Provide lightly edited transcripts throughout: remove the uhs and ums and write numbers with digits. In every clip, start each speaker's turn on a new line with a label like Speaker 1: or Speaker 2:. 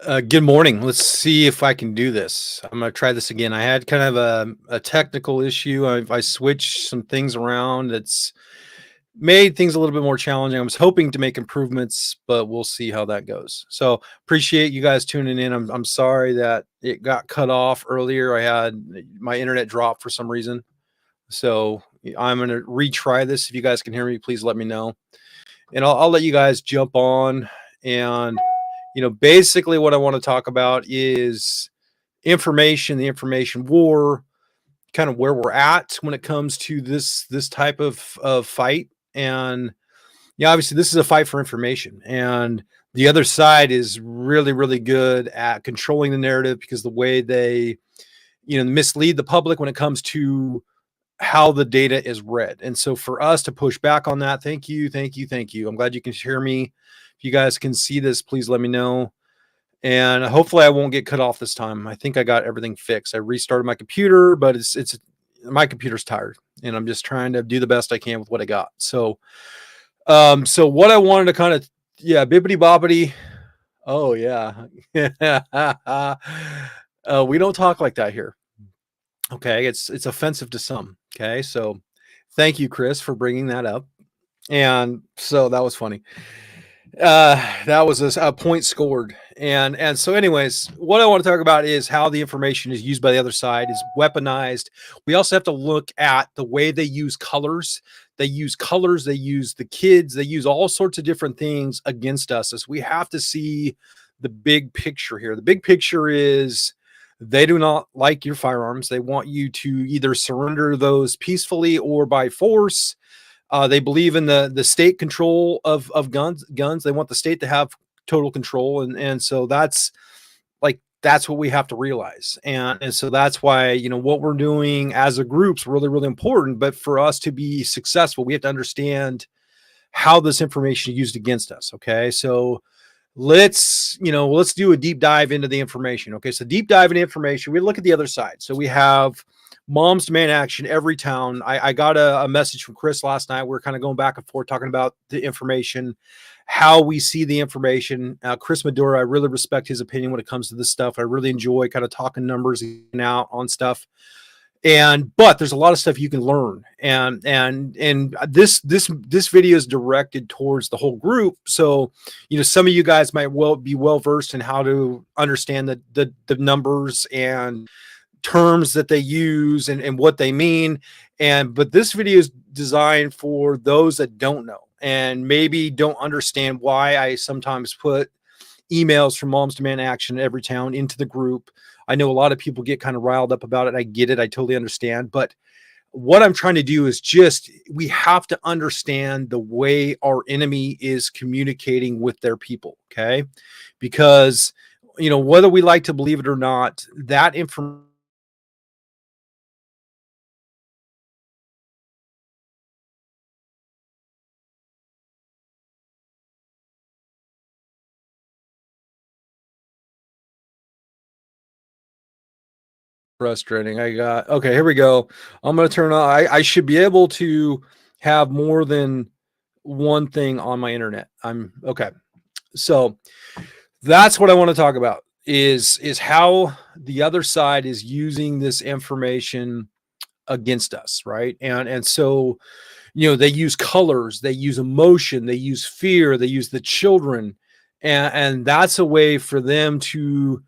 Speaker 1: Good morning. Let's see if I can do this. I'm gonna try this again. I had kind of a technical issue. I switched some things around. That's made things a little bit more challenging. I was hoping to make improvements, but we'll see how that goes. So appreciate you guys tuning in. I'm sorry that it got cut off earlier. I had my internet drop for some reason. So I'm gonna retry this. If you guys can hear me, please let me know, and I'll let you guys jump on. And basically what I want to talk about is information, the information war, kind of where we're at when it comes to this type of fight. And yeah, obviously this is a fight for information, and the other side is really really good at controlling the narrative because the way they mislead the public when it comes to how the data is read. And so for us to push back on that, thank you, thank you, thank you. I'm glad you can hear me. If you guys can see this, please let me know. And hopefully I won't get cut off this time. I think I got everything fixed. I restarted my computer, but it's my computer's tired, and I'm just trying to do the best I can with what I got. So what I wanted to kind of, yeah, bibbity bobbity. Oh yeah. We don't talk like that here. Okay, it's offensive to some. Okay, so thank you, Chris, for bringing that up. And so that was funny. That was a point scored. And so anyways, what I want to talk about is how the information is used by the other side, is weaponized. We also have to look at the way they use colors. They use colors, they use the kids, they use all sorts of different things against us. So we have to see the big picture here. The big picture is they do not like your firearms. They want you to either surrender those peacefully or by force. They believe in the state control of guns. They want the state to have total control, and so that's what we have to realize. And so that's why what we're doing as a group's really really important. But for us to be successful, we have to understand how this information is used against us. Okay, so let's do a deep dive into the information. Okay, so deep dive into information. We look at the other side. So we have Moms Demand Action, Everytown. I got a message from Chris last night. We're kind of going back and forth talking about the information, how we see the information. Chris Madura, I really respect his opinion when it comes to this stuff. I really enjoy kind of talking numbers out on stuff. But there's a lot of stuff you can learn, and this video is directed towards the whole group. So some of you guys might be well versed in how to understand the numbers and terms that they use and what they mean. But this video is designed for those that don't know and maybe don't understand why I sometimes put emails from Moms Demand Action in Everytown into the group. I know a lot of people get kind of riled up about it. I get it. I totally understand. But what I'm trying to do is we have to understand the way our enemy is communicating with their people. Okay. Because, whether we like to believe it or not, that information, frustrating. Okay, here we go. I'm going to turn on, I should be able to have more than one thing on my internet. I'm okay. So that's what I want to talk about is how the other side is using this information against us, right? And so they use colors, they use emotion, they use fear, they use the children, and that's a way for them to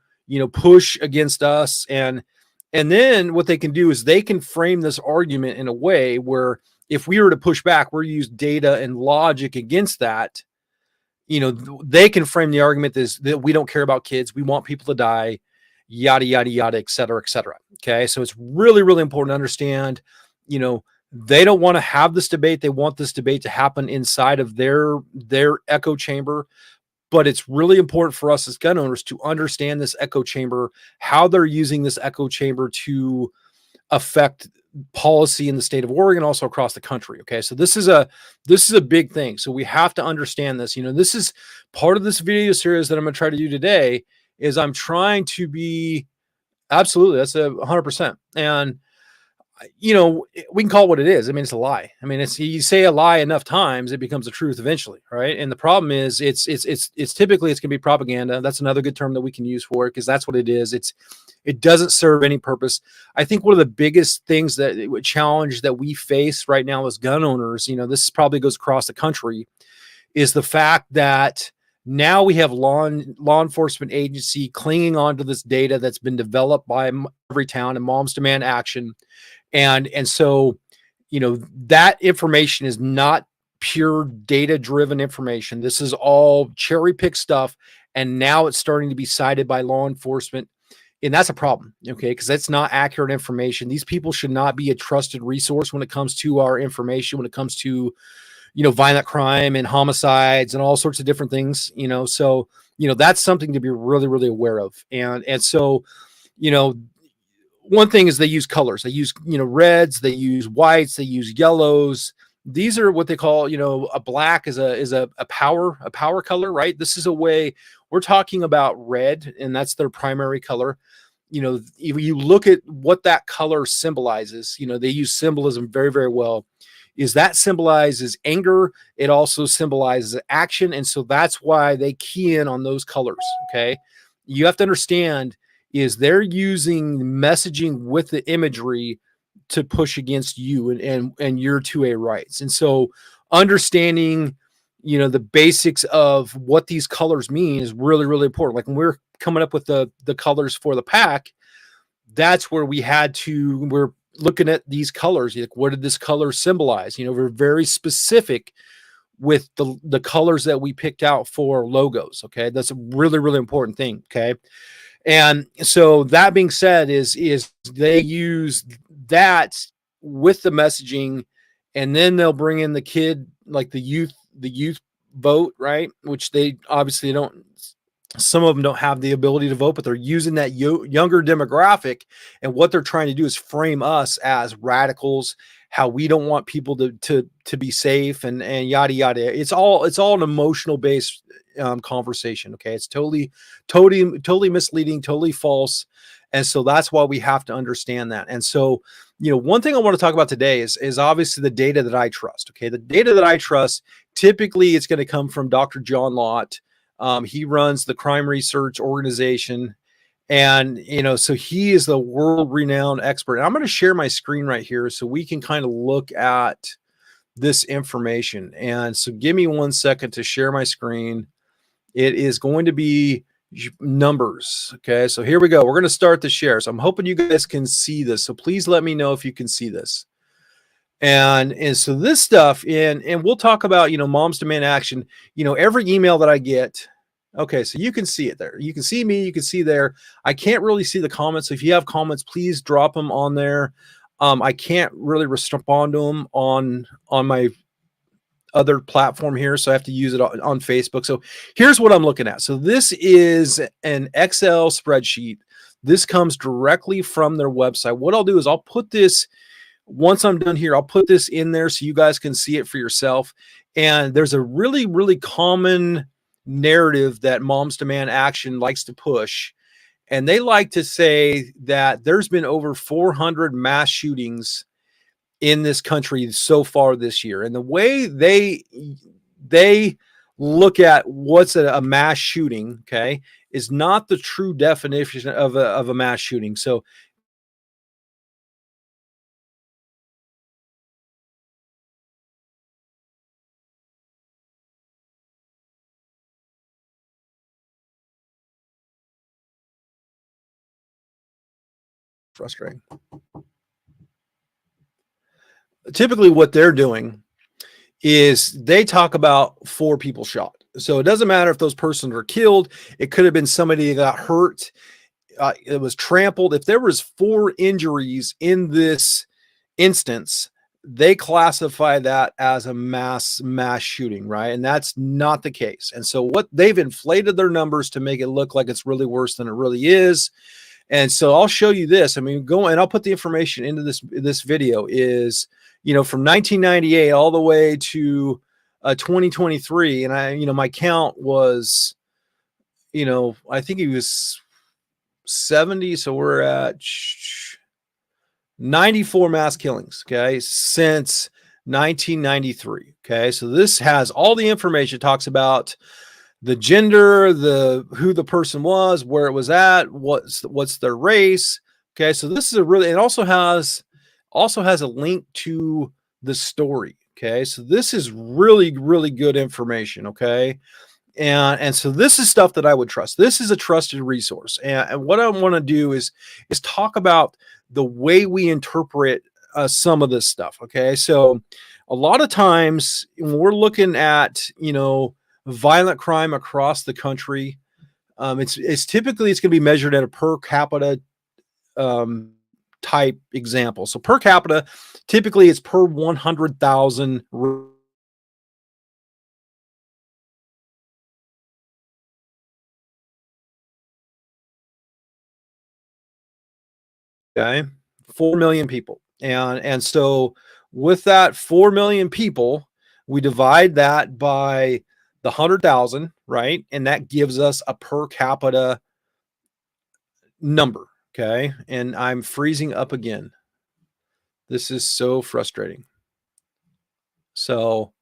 Speaker 1: push against us. And then what they can do is they can frame this argument in a way where if we were to push back, we're use data and logic against that. They can frame the argument that we don't care about kids, we want people to die, yada yada yada, et cetera, et cetera. Okay, so it's really really important to understand. They don't want to have this debate. They want this debate to happen inside of their echo chamber. But it's really important for us as gun owners to understand this echo chamber, how they're using this echo chamber to affect policy in the state of Oregon, also across the country. Okay, so this is a big thing. So we have to understand this. This is part of this video series that I'm going to try to do today. Is I'm trying to be absolutely, that's 100%. And you know, we can call it what it is. I mean, it's a lie. I mean, it's, you say a lie enough times, it becomes a truth eventually, right? And the problem is, it's typically it's going to be propaganda. That's another good term that we can use for it, because that's what it is. It doesn't serve any purpose. I think one of the biggest things that challenge that we face right now as gun owners, you know, this probably goes across the country, is the fact that now we have law enforcement agency clinging onto this data that's been developed by Everytown and Moms Demand Action, and so, you know, that information is not pure data driven information. This is all cherry picked stuff, and now it's starting to be cited by law enforcement, and that's a problem, okay, because that's not accurate information. These people should not be a trusted resource when it comes to our information, when it comes to, you know, violent crime and homicides and all sorts of different things, you know. So, you know, that's something to be really, really aware of. And so, you know, one thing is they use colors. They use, you know, reds, they use whites, they use yellows. These are what they call, you know, a black is a power color, right? This is a way we're talking about red, and that's their primary color. You know, if you look at what that color symbolizes, you know, they use symbolism very, very well. Is that symbolizes anger? It also symbolizes action. And so that's why they key in on those colors. Okay. You have to understand is they're using messaging with the imagery to push against you and your 2A rights. And so understanding, you know, the basics of what these colors mean is really, really important. Like when we're coming up with the colors for the pack, that's where we're looking at these colors. Like, what did this color symbolize? You know, we're very specific with the colors that we picked out for logos. Okay. That's a really, really important thing. Okay. And so that being said, is they use that with the messaging, and then they'll bring in the kid, like the youth vote, right? Which they obviously don't, some of them don't have the ability to vote, but they're using that younger demographic. And what they're trying to do is frame us as radicals, how we don't want people to be safe, and yada yada. It's all an emotional based conversation. Okay, it's totally misleading, totally false. And so that's why we have to understand that. And so, you know, one thing I want to talk about today is obviously the data that I trust. Okay, the data that I trust, typically it's going to come from Dr. John Lott. He runs the crime research organization, and, you know, so he is the world renowned expert. And I'm going to share my screen right here so we can kind of look at this information. And so give me 1 second to share my screen. It is going to be numbers. Okay, so here we go. We're going to start the share. So I'm hoping you guys can see this. So please let me know if you can see this. And so this stuff, and we'll talk about, you know, Moms Demand Action, you know, every email that I get. Okay, so you can see it there. You can see me, you can see there. I can't really see the comments. So if you have comments, please drop them on there. I can't really respond to them on my other platform here, so I have to use it on Facebook. So here's what I'm looking at. So this is an Excel spreadsheet. This comes directly from their website. What I'll do is I'll put this, once I'm done here, I'll put this in there so you guys can see it for yourself. And there's a really, really common narrative that Moms Demand Action likes to push. And they like to say that there's been over 400 mass shootings in this country so far this year. And the way they look at what's a mass shooting, okay, is not the true definition of a mass shooting. So frustrating. Typically what they're doing is they talk about 4 people shot. So it doesn't matter if those persons are killed. It could have been somebody that got hurt. It was trampled. If there was 4 injuries in this instance, they classify that as a mass shooting, right? And that's not the case. And so what they've inflated their numbers to make it look like it's really worse than it really is. And so I'll show you this. I mean, go and I'll put the information into this video. Is, you know, from 1998 all the way to 2023, and I, you know, my count was, you know, I think he was 70. So we're at 94 mass killings, okay, since 1993. Okay, so this has all the information. It talks about the gender, the who the person was, where it was at, what's their race. Okay, so this is a really, it also has a link to the story. Okay, so this is really good information. Okay, and so this is stuff that I would trust. This is a trusted resource, and what I want to do is talk about the way we interpret some of this stuff. Okay, so a lot of times when we're looking at violent crime across the country, it's typically it's going to be measured at a per capita um, type example. So per capita, typically it's per 100,000. Okay, 4 million people, and so with that 4 million people, we divide that by the 100,000, right? And that gives us a per capita number. Okay, and I'm freezing up again. This is so frustrating. So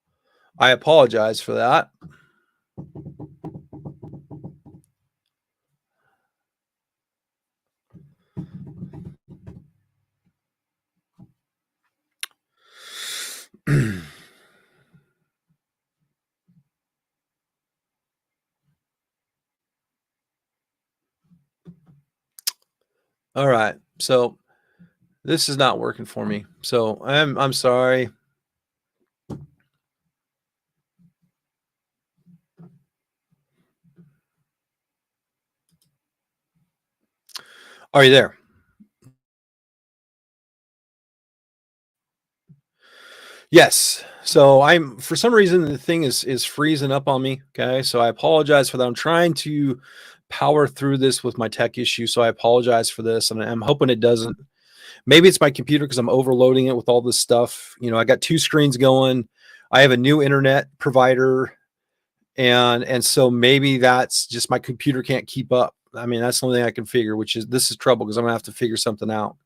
Speaker 1: I apologize for that. All right. So this is not working for me. So I'm sorry. Are you there? Yes. So I'm, for some reason the thing is freezing up on me. Okay. So I apologize for that. I'm trying to power through this with my tech issue. So I apologize for this. And I'm hoping it doesn't. Maybe it's my computer because I'm overloading it with all this stuff. I got two screens going. I have a new internet provider, and so maybe that's just my computer can't keep up. I mean, that's the only thing I can figure, which is this is trouble because I'm gonna have to figure something out.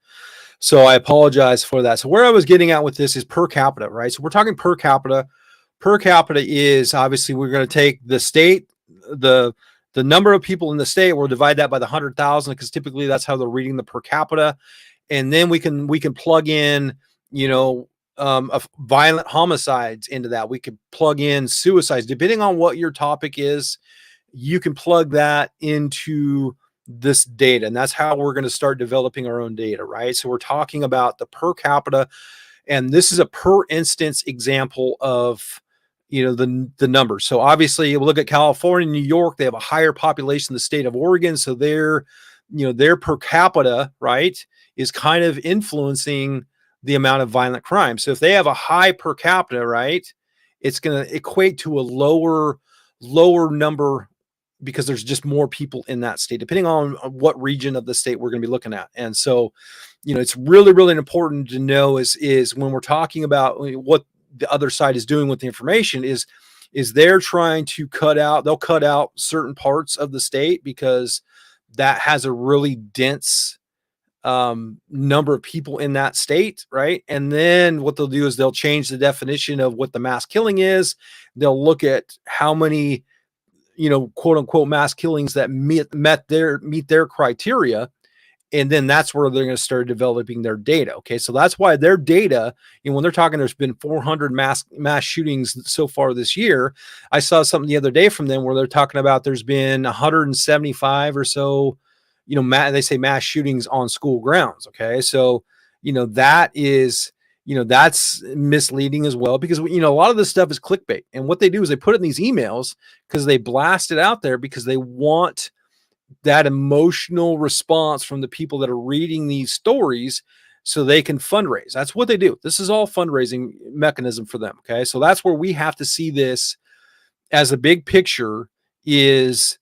Speaker 1: So I apologize for that. So where I was getting at with this is per capita, right? So we're talking per capita. Per capita is obviously we're going to take the state, the the number of people in the state. We'll divide that by the 100,000 because typically that's how they're reading the per capita, and then we can plug in violent homicides into that. We could plug in suicides depending on what your topic is. You can plug that into this data, and that's how we're going to start developing our own data, right? So we're talking about the per capita, and this is a per instance example of the numbers. So obviously we'll look at California, New York, they have a higher population than the state of Oregon, so their per capita, right, is kind of influencing the amount of violent crime. So if they have a high per capita, right, it's going to equate to a lower number because there's just more people in that state, depending on what region of the state we're going to be looking at. And so, it's really important to know is when we're talking about what the other side is doing with the information is they're trying to they'll cut out certain parts of the state because that has a really dense number of people in that state, right? And then what they'll do is they'll change the definition of what the mass killing is. They'll look at how many quote unquote mass killings that meet their criteria, and then that's where they're going to start developing their data. Okay, so that's why their data, when they're talking there's been 400 mass shootings so far this year. I saw something the other day from them where they're talking about there's been 175 or so, they say mass shootings on school grounds. Okay, so that is that's misleading as well, because a lot of this stuff is clickbait, and what they do is they put it in these emails because they blast it out there because they want that emotional response from the people that are reading these stories so they can fundraise. That's what they do. This is all fundraising mechanism for them. Okay, so that's where we have to see this as a big picture is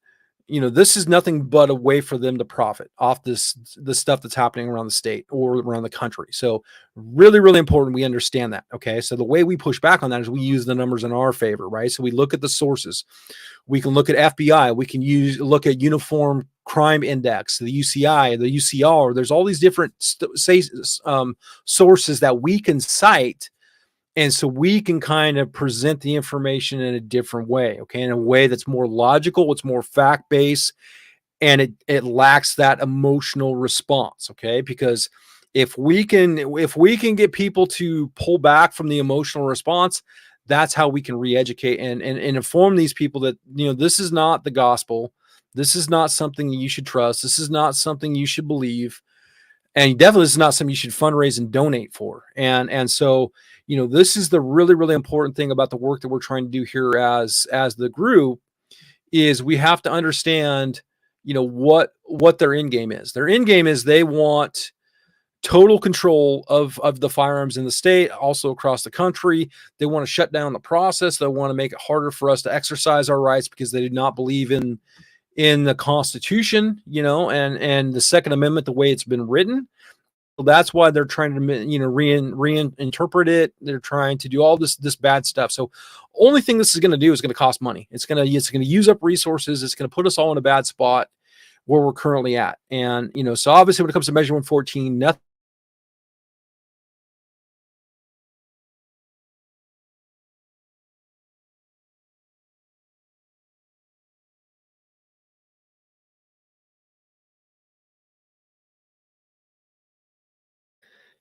Speaker 1: this is nothing but a way for them to profit off the stuff that's happening around the state or around the country. So really, really important we understand that. Okay. So the way we push back on that is we use the numbers in our favor, right? So we look at the sources. We can look at FBI. We can look at Uniform Crime Index, the UCI, the UCR. There's all these different sources that we can cite. And so we can kind of present the information in a different way, okay, in a way that's more logical, it's more fact-based, and it lacks that emotional response, okay? Because if we can get people to pull back from the emotional response, that's how we can re-educate and inform these people that, this is not the gospel. This is not something you should trust. This is not something you should believe. And definitely this is not something you should fundraise and donate for. And so, this is the really, really important thing about the work that we're trying to do here as the group is we have to understand, what their end game is. Their end game is they want total control of the firearms in the state, also across the country. They want to shut down the process. They want to make it harder for us to exercise our rights because they do not believe in the Constitution, and the Second Amendment, the way it's been written. So that's why they're trying to, reinterpret it. They're trying to do all this bad stuff. So only thing this is going to do is going to cost money. It's going to use up resources. It's going to put us all in a bad spot where we're currently at. And, so obviously when it comes to Measure 114, nothing.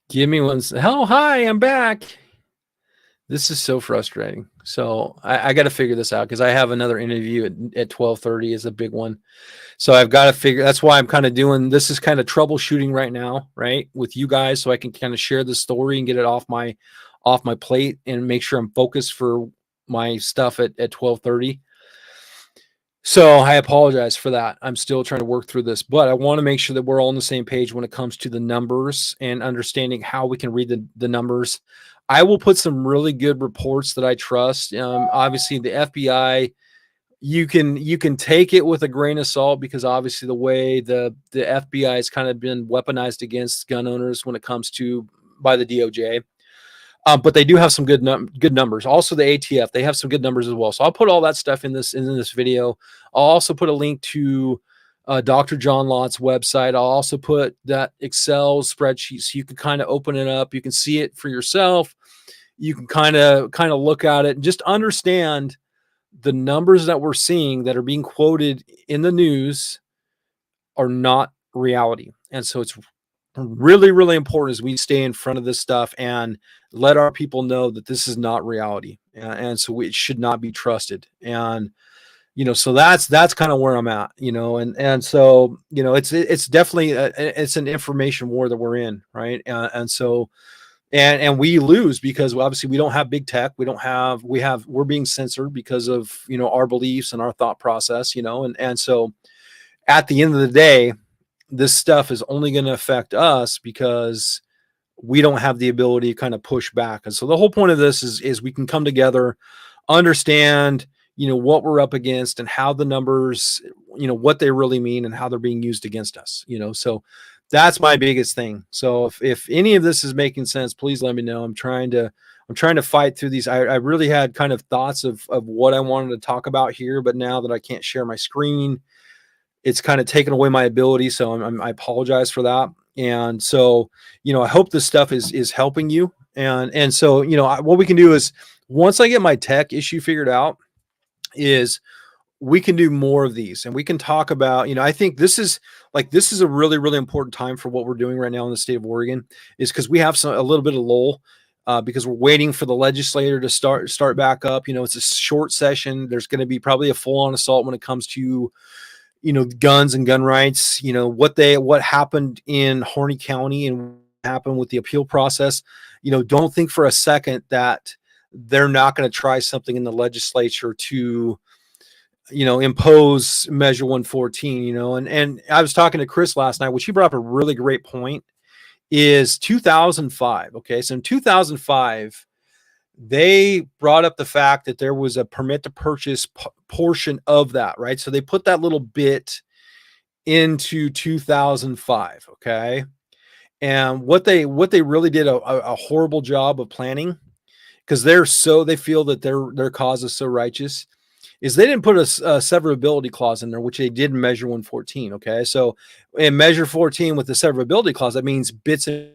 Speaker 1: Give me one. Hi, I'm back. This is so frustrating. So I got to figure this out because I have another interview at 12:30 is a big one. So I've got to figure. That's why I'm kind of doing this is kind of troubleshooting right now, right, with you guys, so I can kind of share the story and get it off my plate and make sure I'm focused for my stuff at 12:30. So I apologize for that. I'm still trying to work through this, but I want to make sure that we're all on the same page when it comes to the numbers and understanding how we can read the numbers. I will put some really good reports that I trust. Obviously, the FBI, you can take it with a grain of salt because obviously the way the FBI has kind of been weaponized against gun owners when it comes to by the DOJ. But they do have some good numbers. Also, the ATF, they have some good numbers as well. So I'll put all that stuff in this video. I'll also put a link to Dr. John Lott's website. I'll also put that Excel spreadsheet so you can kind of open it up. You can see it for yourself. You can kind of look at it and just understand the numbers that we're seeing that are being quoted in the news are not reality. And so it's really, really important as we stay in front of this stuff and let our people know that this is not reality. And so it should not be trusted. And, so that's kind of where I'm at, and so, it's definitely, it's an information war that we're in. Right. And so, and we lose because obviously we don't have big tech. We're being censored because of, our beliefs and our thought process, and so at the end of the day, this stuff is only going to affect us because we don't have the ability to kind of push back. And so the whole point of this is we can come together, understand, what we're up against and how the numbers, what they really mean and how they're being used against us, so that's my biggest thing. So if any of this is making sense, please let me know. I'm trying to fight through these. I really had kind of thoughts of what I wanted to talk about here, but now that I can't share my screen, it's kind of taken away my ability. So I apologize for that. And so, I hope this stuff is helping you. And so, what we can do is once I get my tech issue figured out is we can do more of these and we can talk about, I think this is a really, really important time for what we're doing right now in the state of Oregon is because we have a little bit of lull because we're waiting for the legislature to start back up. It's a short session. There's going to be probably a full-on assault when it comes to guns and gun rights, what happened in Harney County and what happened with the appeal process. Don't think for a second that they're not going to try something in the legislature to, impose Measure 114, and I was talking to Chris last night, which he brought up a really great point is 2005. Okay. So in 2005, they brought up the fact that there was a permit to purchase portion of that, right? So they put that little bit into 2005, okay? And what they really did a horrible job of planning, because they feel that their cause is so righteous, is they didn't put a severability clause in there, which they did in Measure 114. Okay, so in Measure 14 with the severability clause, that means bits and